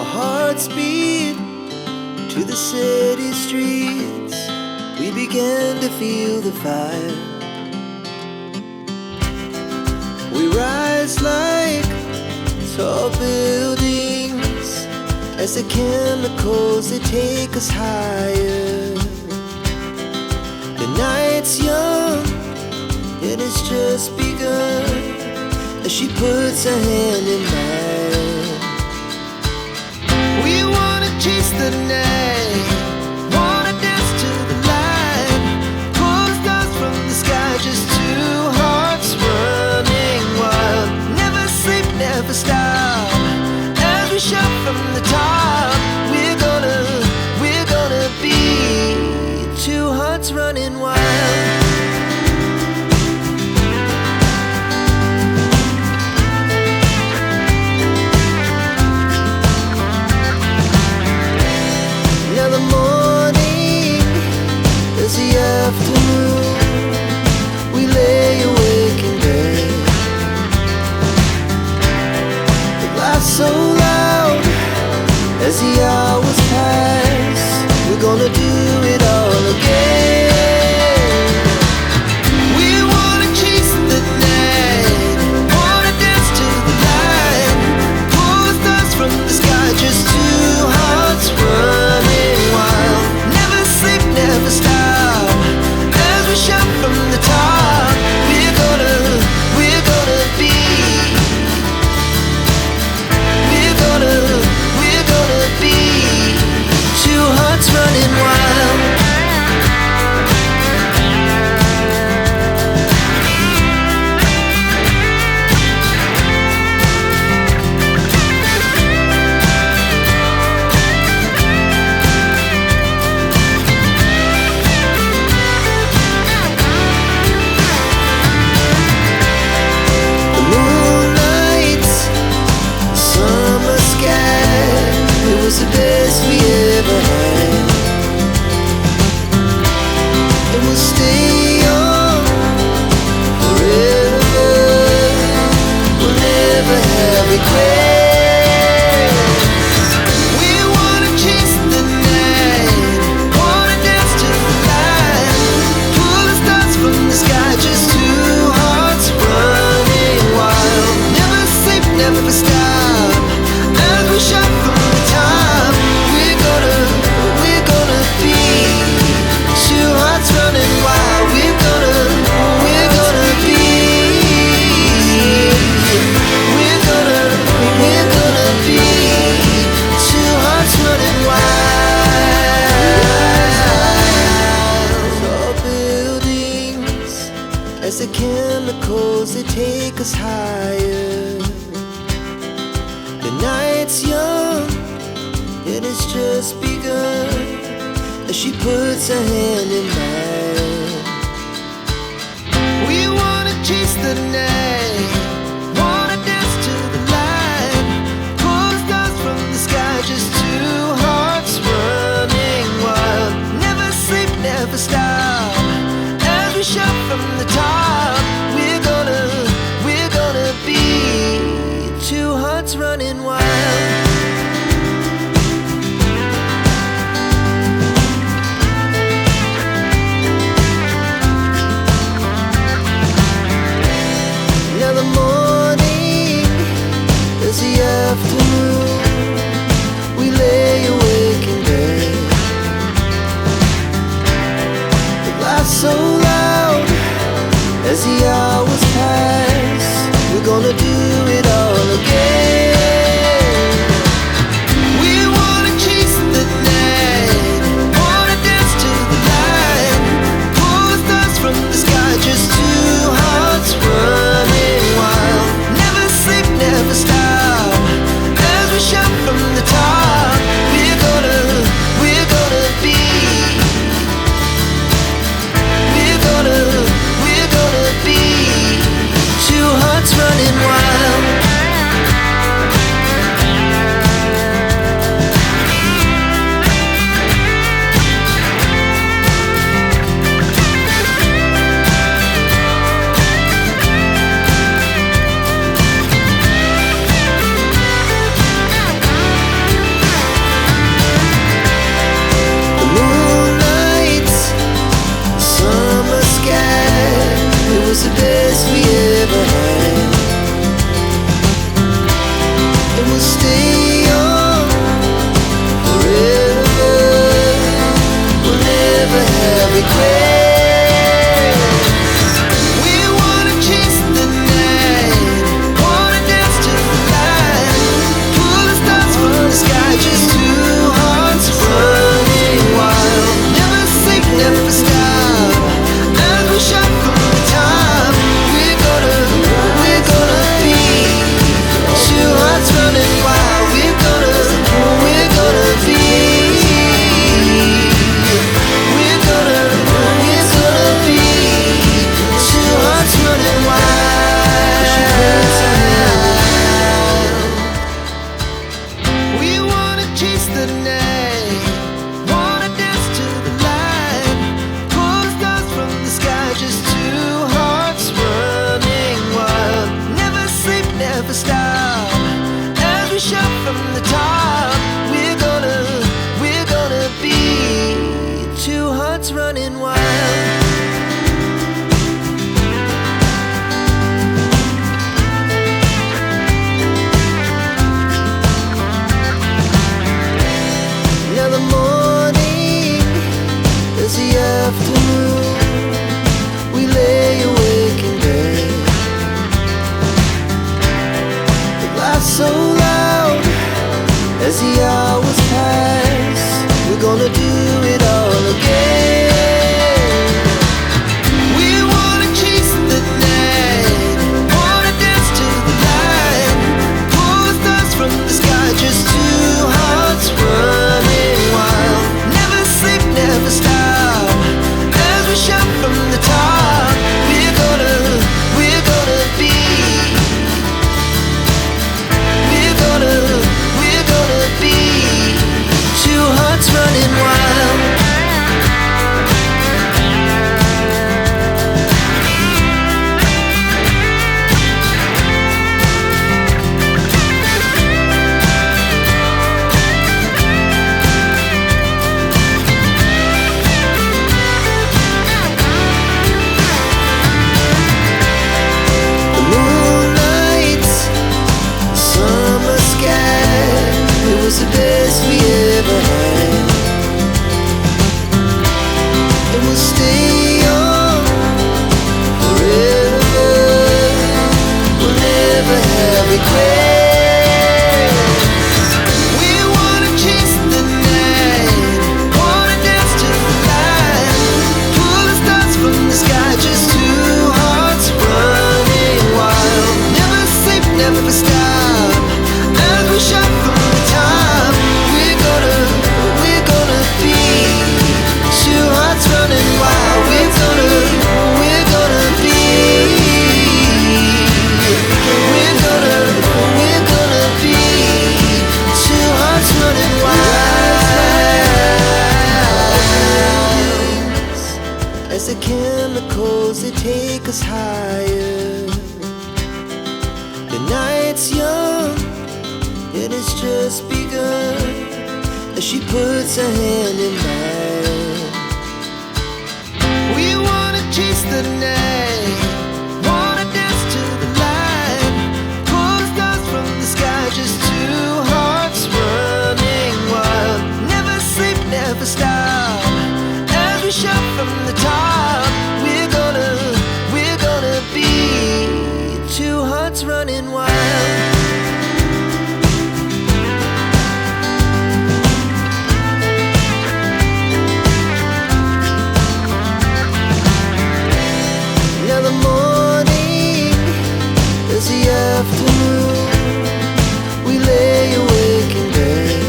Our hearts beat to the city streets. We began to feel the fire. We rise like tall buildings as the chemicals, they take us higher. The night's young, it has just begun, as she puts her hand in mine. We wanna chase the night, wanna dance to the light, pull the stars from the sky, just two hearts running wild. Never sleep, never stop, as we shout from the top. We're gonna be two hearts running wild. Now the morning is the afternoon. We lay awake in bed. The laughs so loud as the hours pass. We're gonna do it all again. We wanna chase the night, wanna dance to the light, pull the stars from the sky, just two hearts running wild. Never sleep, never stop, as we shout from the top. We're gonna be, we're gonna be two hearts running wild. The moonlight, summer sky, it was the best we ever had. And we'll stay on forever. We'll never have regrets. We wanna chase the night, wanna dance to the light, pull the stars from the sky, just two hearts running wild. Never sleep, never stop, as we shout from the top. We're gonna be two hearts running wild. We're gonna be, we're gonna be two hearts running wild. Tall buildings, as the chemicals, they take us higher. The night's young, it has just begun, as she puts her hand in mine. We wanna chase the night, wanna dance to the light, pull the stars from the sky, just two hearts running wild. Never sleep, never stop, as we shout from the top. We're gonna be two hearts running wild. Now the morning is the afternoon. We lay awake in bed. The laughs so loud as the hours pass. We're gonna do it all again. We wanna chase the night, wanna dance to the light, pull the stars from the sky, just two hearts running wild. Never sleep, never stop, as we shout from the top. We're gonna be, we're gonna be the best we ever had. And we'll stay on forever. We'll never have regrets. We wanna chase the night, wanna dance to the light, pull the stars from the sky, just two hearts running wild. Never sleep, never stop, as we shout from the top. We're gonna be two hearts running wild. We're gonna be. We're gonna be two hearts running wild. As the chemicals, they take us higher. The night's young, and it's just begun. As she puts her hand in mine, we wanna chase the night, wanna dance to the light, pull the stars from the sky, just two hearts running wild. Never sleep, never stop, as we shout from the top. We're gonna be two hearts running wild. Now the morning is the afternoon. We lay awake in bed.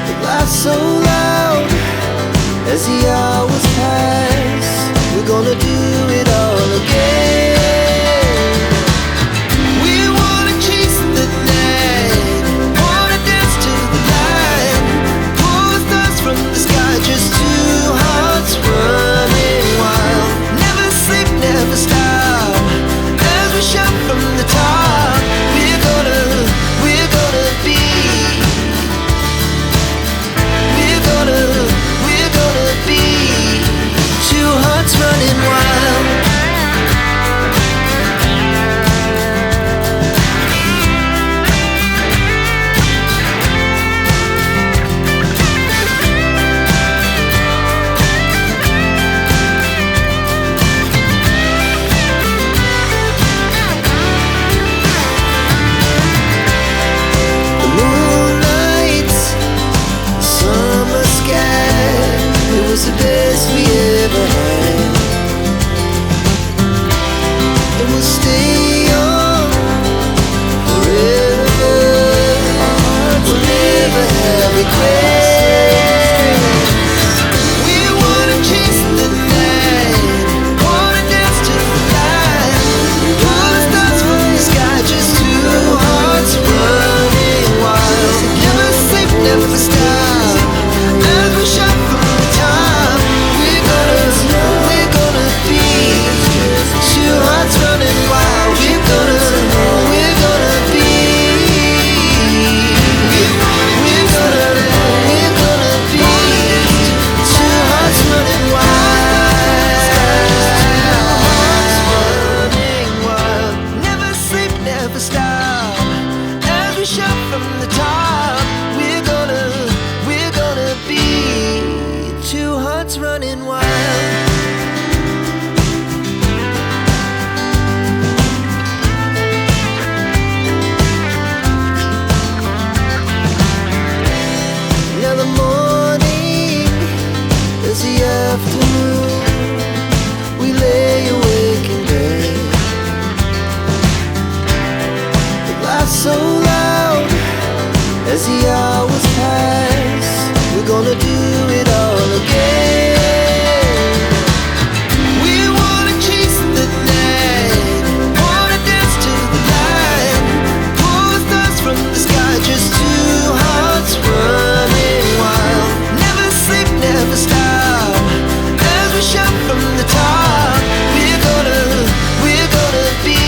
The laughs so loud as the hours pass. We're gonna do it all again. We wanna chase the night, wanna dance to the light, pull the stars from the sky, just two hearts running wild. Never sleep, never stop, as we shout from the top. We're gonna be. We're gonna be two hearts running wild. The moonlight, the summer sky, it was the best we ever had. And we'll stay on forever. We'll never have regrets. We wanna chase the night, wanna dance to the light, pull the stars from the sky, just two hearts running wild. Never sleep, never stop, as we shout from the top. We're gonna be two hearts running wild. We're gonna be. We're gonna be two hearts running wild. Never sleep, never stop, as we shout from the top. We're gonna be two hearts running wild. Now the morning is the afternoon. We lay awake in bed. The laughs so loud as the hours pass. We're gonna do it all again. We wanna chase the night, wanna dance to the light, pull the stars from the sky, just two hearts running wild. Never sleep, never stop, as we shout from the top. We're gonna be.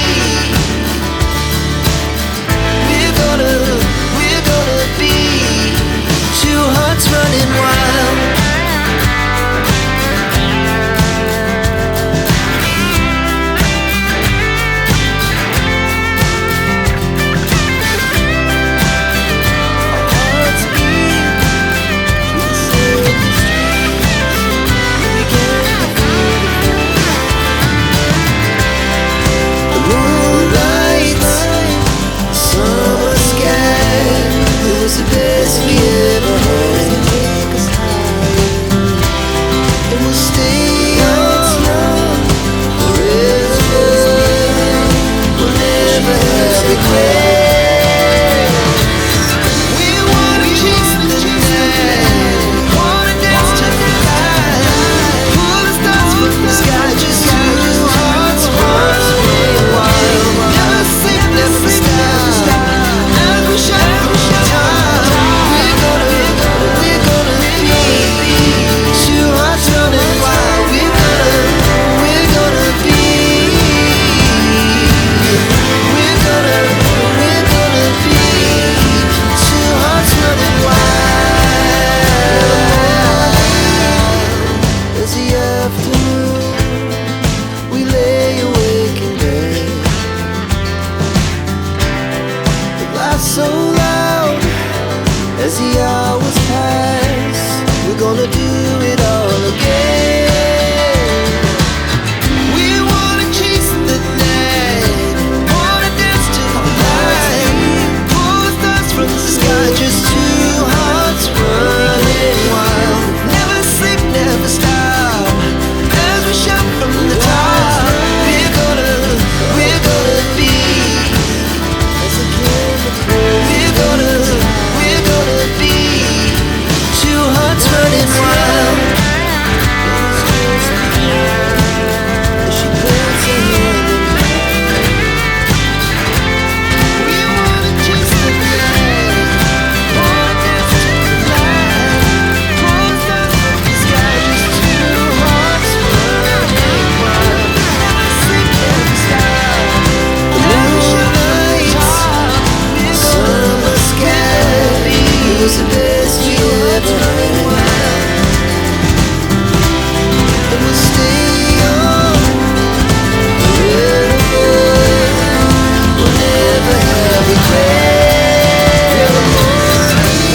so loud as the hours pass. We're gonna do it all again. We wanna chase the night, wanna dance to the light, pull the stars from the sky, just two hearts running wild. Never sleep, never stop, as we shout from the top. We're gonna be as a chemical. We're gonna be two hearts running wild. As she puts her hand in mine. We wanna chase the night, wanna dance to the light, pull the stars from the sky, just two hearts running wild. Never sleep, never stop. Moonlight, summer sky, it was the best we ever had. And we'll stay on forever. We'll never have regret.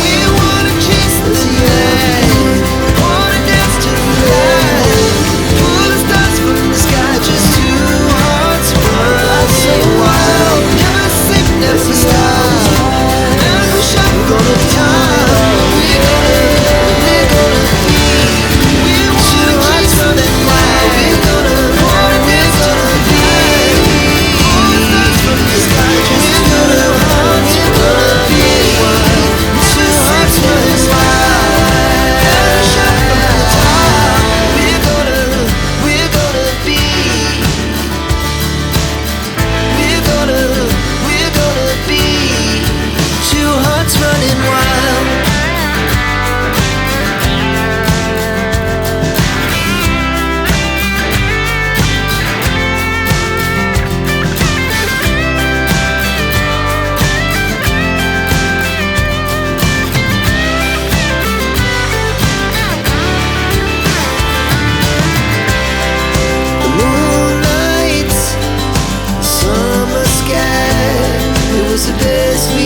We wanna chase the night, wanna dance to the light, pull the stars from the sky, just two hearts running wild. Never sleep, never stop, as we shout from the top. We're gonna be two hearts running wild. We're gonna dance to the light, pull the stars from the sky, just two hearts running wild. Two hearts running wild, as we shout from the top. We're gonna be. We're gonna be two hearts running wild. The moonlight, summer sky, it was the best we